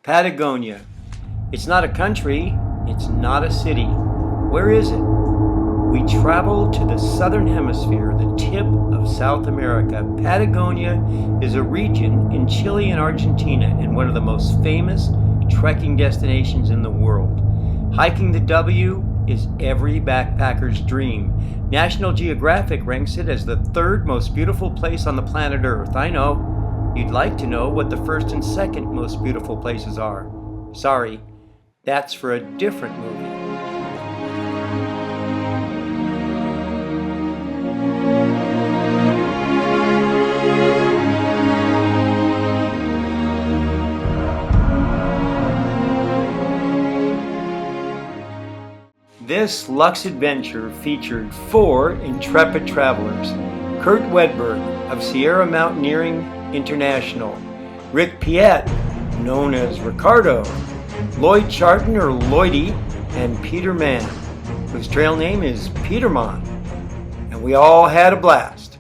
Patagonia. It's not a country, it's not a city. Where is it? We travel to the southern hemisphere, the tip of South America. Patagonia is a region in Chile and Argentina and one of the most famous trekking destinations in the world. Hiking the W is every backpacker's dream. National Geographic ranks it as the third most beautiful place on the planet Earth. I know. You'd like to know what the first and second most beautiful places are. Sorry, that's for a different movie. This Lux Adventure featured 4 intrepid travelers: Kurt Wedberg of Sierra Mountaineering International, Rick Piet, known as Ricardo, Lloyd Charton or Lloydie, and Peter Mann, whose trail name is Petermon. And we all had a blast.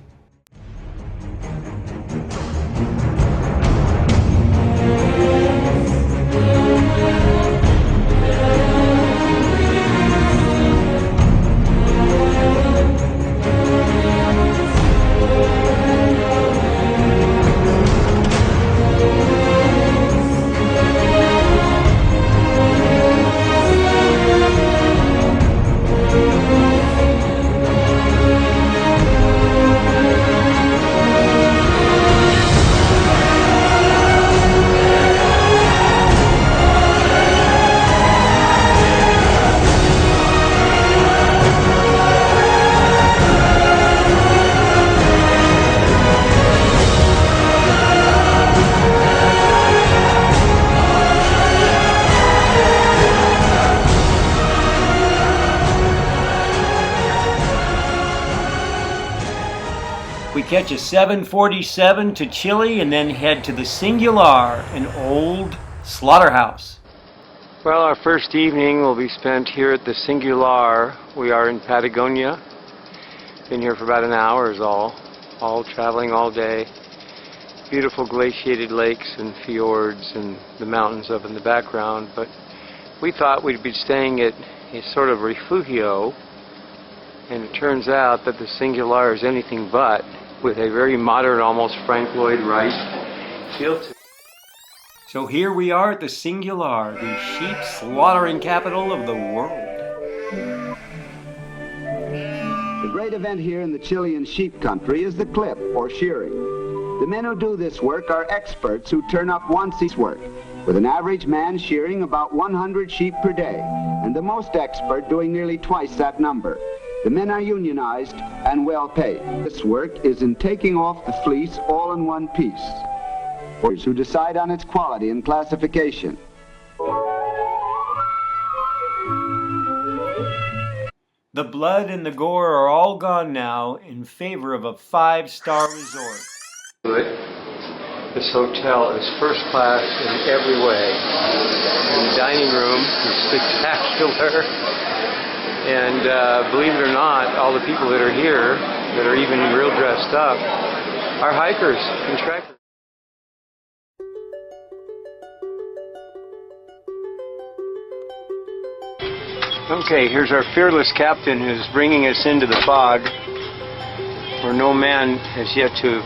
We catch a 747 to Chile and then head to the Singular, an old slaughterhouse. Well, our first evening will be spent here at the Singular. We are in Patagonia. Been here for about an hour is all traveling all day. Beautiful glaciated lakes and fjords and the mountains up in the background, but we thought we'd be staying at a sort of refugio, and it turns out that the Singular is anything but, with a very modern, almost Frank Lloyd Wright feel to it. So here we are at the Singular, the sheep slaughtering capital of the world. The great event here in the Chilean sheep country is the clip, or shearing. The men who do this work are experts who turn up once each work, with an average man shearing about 100 sheep per day, and the most expert doing nearly twice that number. The men are unionized and well paid. This work is in taking off the fleece all in one piece, who decide on its quality and classification. The blood and the gore are all gone now in favor of a 5-star resort. This hotel is first class in every way. And the dining room is spectacular. And believe it or not, all the people that are here, that are even real dressed up, are hikers and trekkers. Okay, here's our fearless captain who's bringing us into the fog, where no man has yet to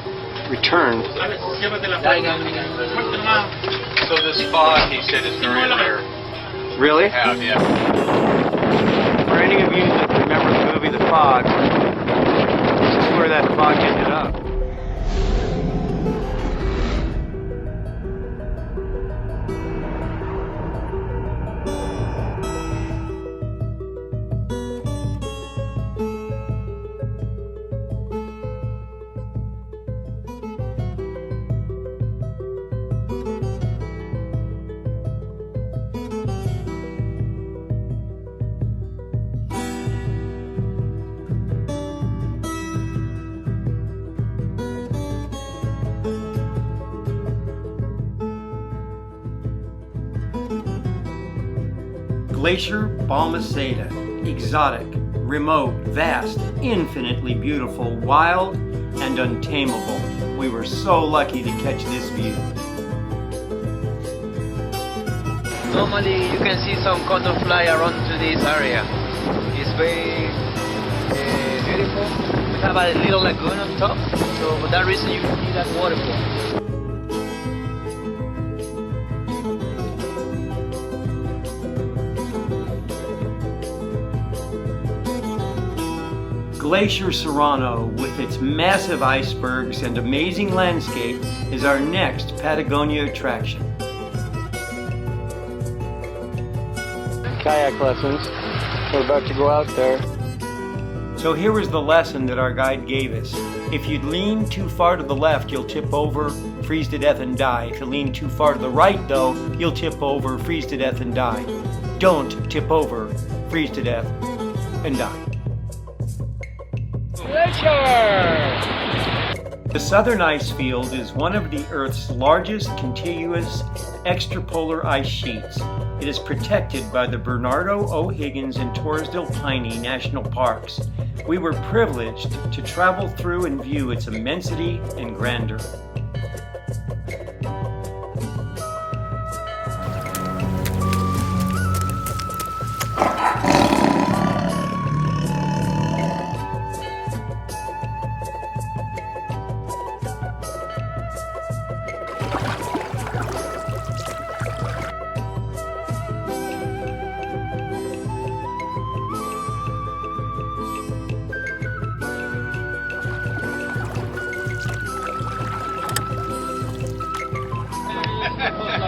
return. So this fog, he said, is very rare. Really? Yeah. For any of you that remember the movie The Fog, this is where that fog ended up. Glacier Balmaceda, exotic, remote, vast, infinitely beautiful, wild, and untamable. We were so lucky to catch this view. Normally you can see some butterfly around to this area. It's very beautiful. We have a little lagoon on top, so for that reason you can see that waterfall. Glacier Serrano, with its massive icebergs and amazing landscape, is our next Patagonia attraction. Kayak lessons. We're about to go out there. So here was the lesson that our guide gave us. If you lean too far to the left, you'll tip over, freeze to death and die. If you lean too far to the right though, you'll tip over, freeze to death and die. Don't tip over, freeze to death and die. The southern ice field is one of the Earth's largest contiguous extrapolar ice sheets. It is protected by the Bernardo O'Higgins and Torres del Paine National Parks. We were privileged to travel through and view its immensity and grandeur.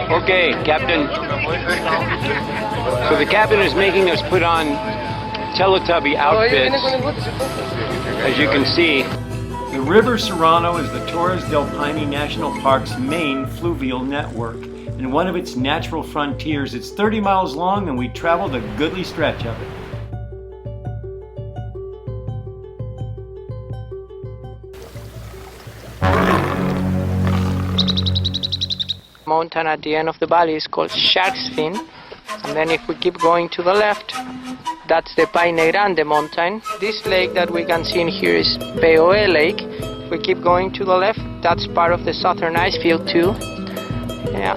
Okay, Captain. So the captain is making us put on Teletubby outfits, as you can see. The River Serrano is the Torres del Paine National Park's main fluvial network and one of its natural frontiers. It's 30 miles long and we traveled a goodly stretch of it. Mountain at the end of the valley is called Shark's Fin, and then if we keep going to the left, that's the Paine Grande mountain. This lake that we can see in here is POE Lake. If we keep going to the left, that's part of the southern ice field too. Yeah.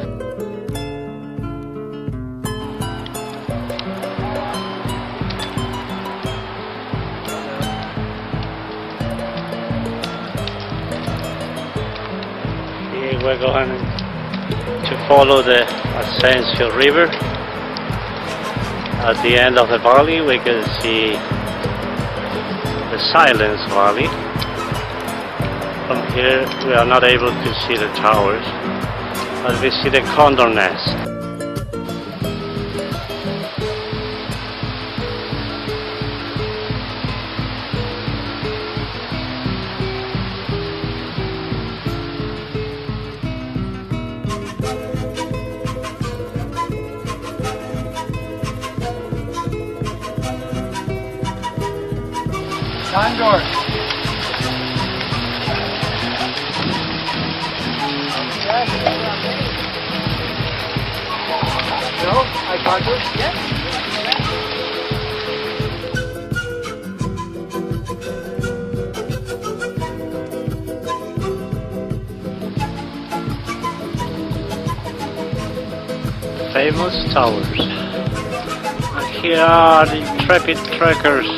Here we're going to follow the Ascension River. At the end of the valley we can see the Silence Valley. From here we are not able to see the towers, but we see the condor nest. Condor. No, I condor? Yes. Famous towers. And here are the intrepid trekkers.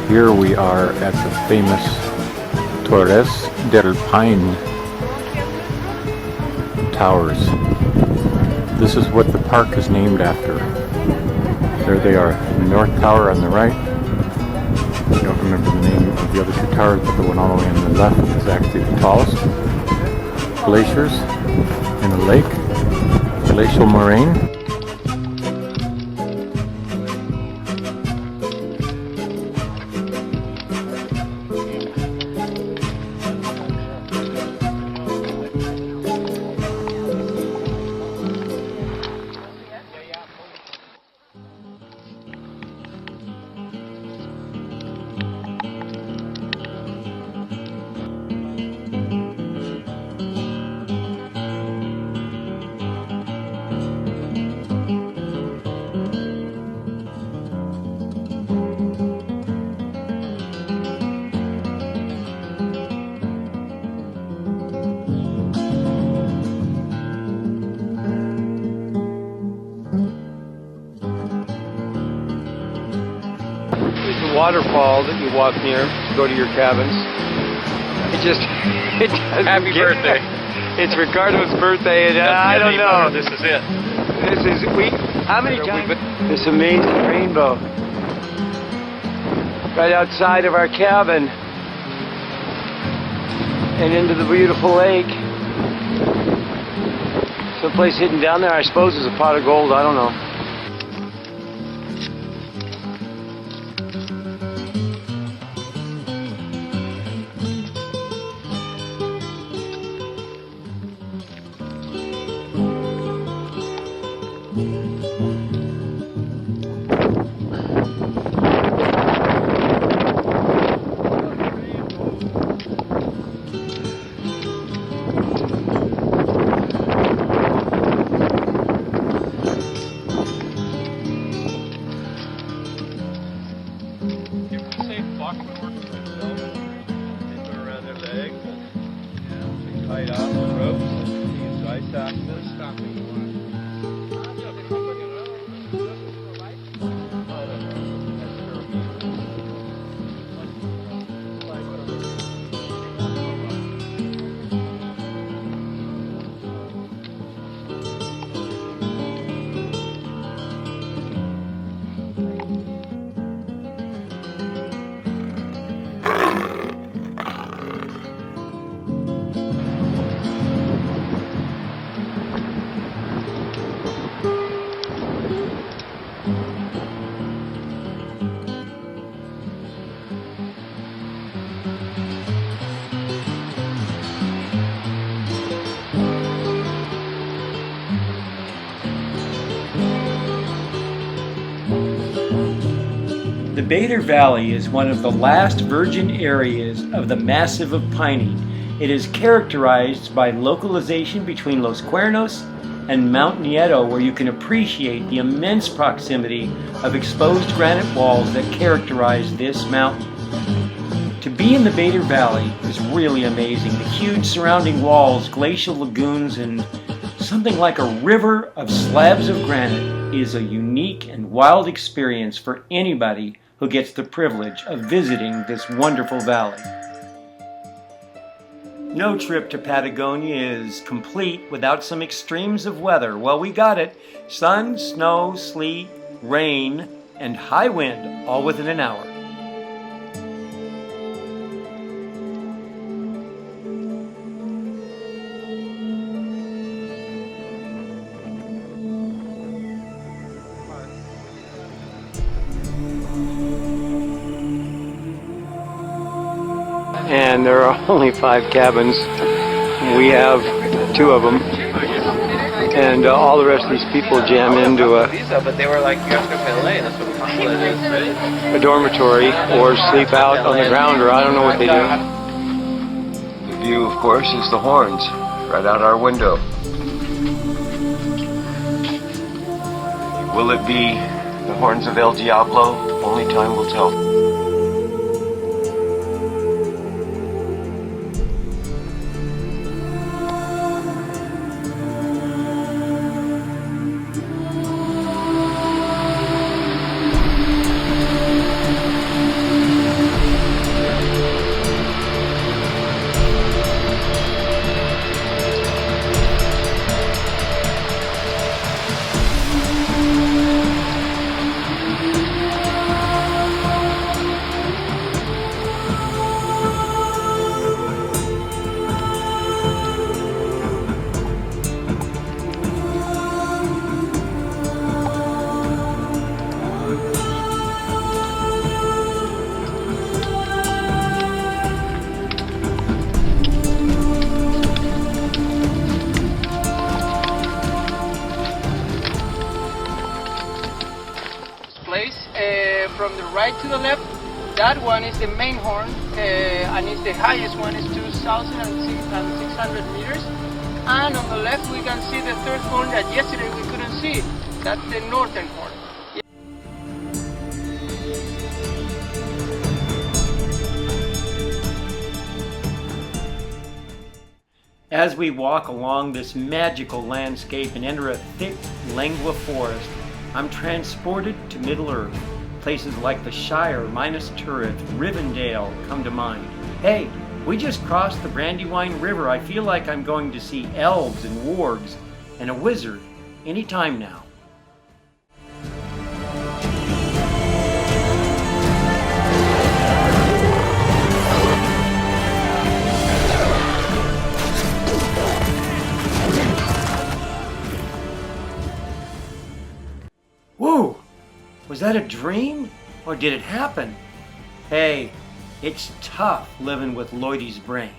Here we are at the famous Torres del Paine towers. This is what the park is named after. There they are, the North Tower on the right. I don't remember the name of the other two towers, but the one all the way on the left is actually the tallest. Glaciers in a lake, glacial moraine. waterfall that you walk near to go to your cabins. It doesn't Happy birthday. It's Ricardo's birthday, and I don't know. This is it. How many times? This amazing rainbow. Right outside of our cabin. And into the beautiful lake. Someplace hidden down there, I suppose, is a pot of gold. I don't know. The Bader Valley is one of the last virgin areas of the Massif of Piney. It is characterized by localization between Los Cuernos and Mount Nieto, where you can appreciate the immense proximity of exposed granite walls that characterize this mountain. To be in the Bader Valley is really amazing. The huge surrounding walls, glacial lagoons, and something like a river of slabs of granite is a unique and wild experience for anybody who gets the privilege of visiting this wonderful valley. No trip to Patagonia is complete without some extremes of weather. Well, we got it. Sun, snow, sleet, rain, and high wind, all within an hour. And there are only 5 cabins. We have 2 of them, and all the rest of these people jam into But they were like, you have to go to LA. That's what the a dormitory or sleep out on the ground, or I don't know what they do. The view, of course, is the horns right out our window. Will it be the horns of El Diablo? Only time will tell. From the right to the left, that one is the main horn, and it's the highest one, is 2,600 meters. And on the left we can see the third horn that yesterday we couldn't see. That's the northern horn. As we walk along this magical landscape and enter a thick Lengua forest, I'm transported to Middle Earth. Places like the Shire, Minas Tirith, Rivendell come to mind. Hey, we just crossed the Brandywine River. I feel like I'm going to see elves and wargs and a wizard any time now. Whoa! Was that a dream? Or did it happen? Hey, it's tough living with Lloydie's brain.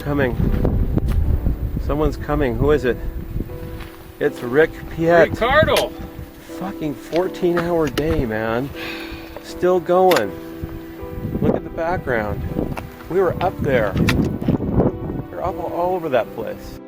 Coming. Someone's coming. Who is it? It's Rick Piet. Ricardo! Fucking 14-hour day, man. Still going. Look at the background. We were up there. We're up all over that place.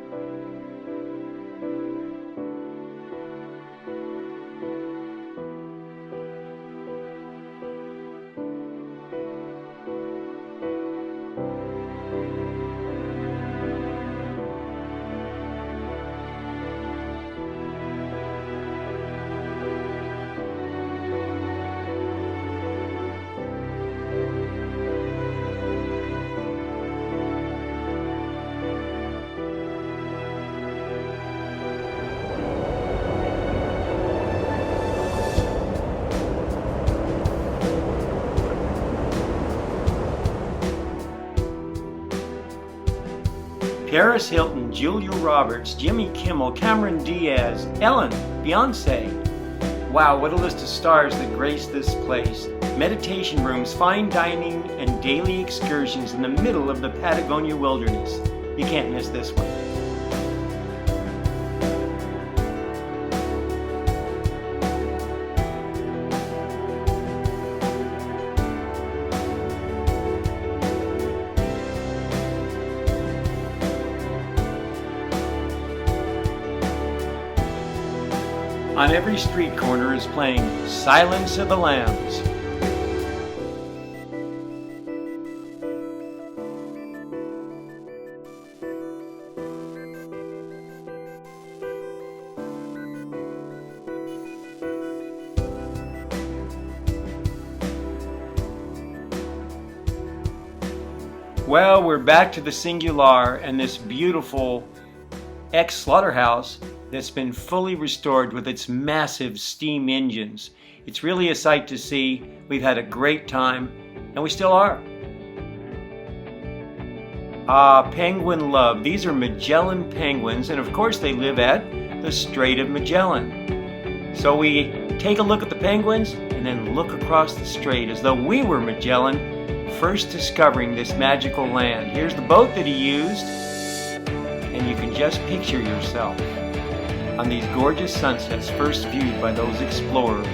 Paris Hilton, Julia Roberts, Jimmy Kimmel, Cameron Diaz, Ellen, Beyonce. Wow, what a list of stars that grace this place. Meditation rooms, fine dining, and daily excursions in the middle of the Patagonia wilderness. You can't miss this one. On every street corner is playing Silence of the Lambs. Well, we're back to the Singular and this beautiful ex-slaughterhouse that's been fully restored with its massive steam engines. It's really a sight to see. We've had a great time, and we still are. Penguin love. These are Magellan penguins, and of course they live at the Strait of Magellan. So we take a look at the penguins, and then look across the strait as though we were Magellan, first discovering this magical land. Here's the boat that he used, and you can just picture yourself on these gorgeous sunsets first viewed by those explorers.